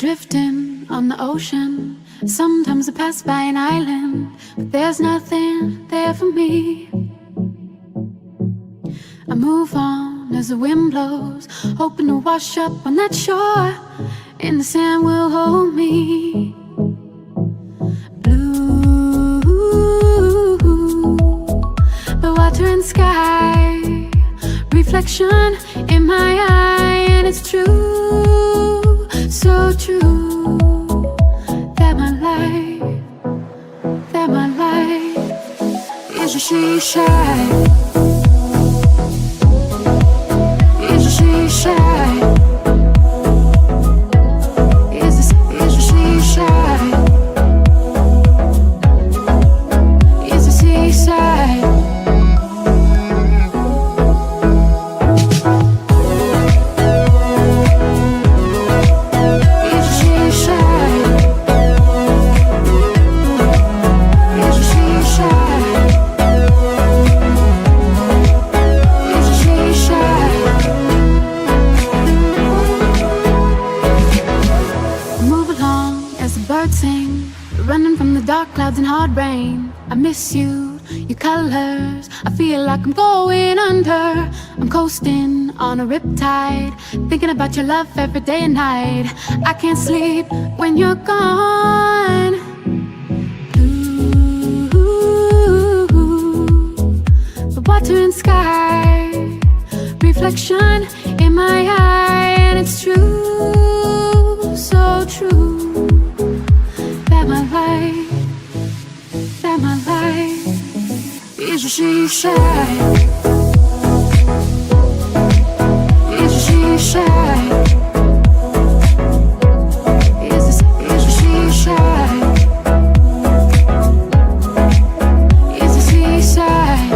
drifting on the ocean. Sometimes I pass by an island, but there's nothing there for me. I move on as the wind blows, hoping to wash up on that shore, and the sand will hold me. Blue, the water and sky, reflection in my eye, and it's true, so true, that my life is a she-shy. Running from the dark clouds and hard rain. I miss you, your colors. I feel like I'm going under. I'm coasting on a riptide, thinking about your love every day and night. I can't sleep when you're gone. Ooh, the water and sky, reflection in my eye, and it's true, so true, that my life is a she-shy, is a she-shy, is a she-shy, is a seaside. It's a seaside.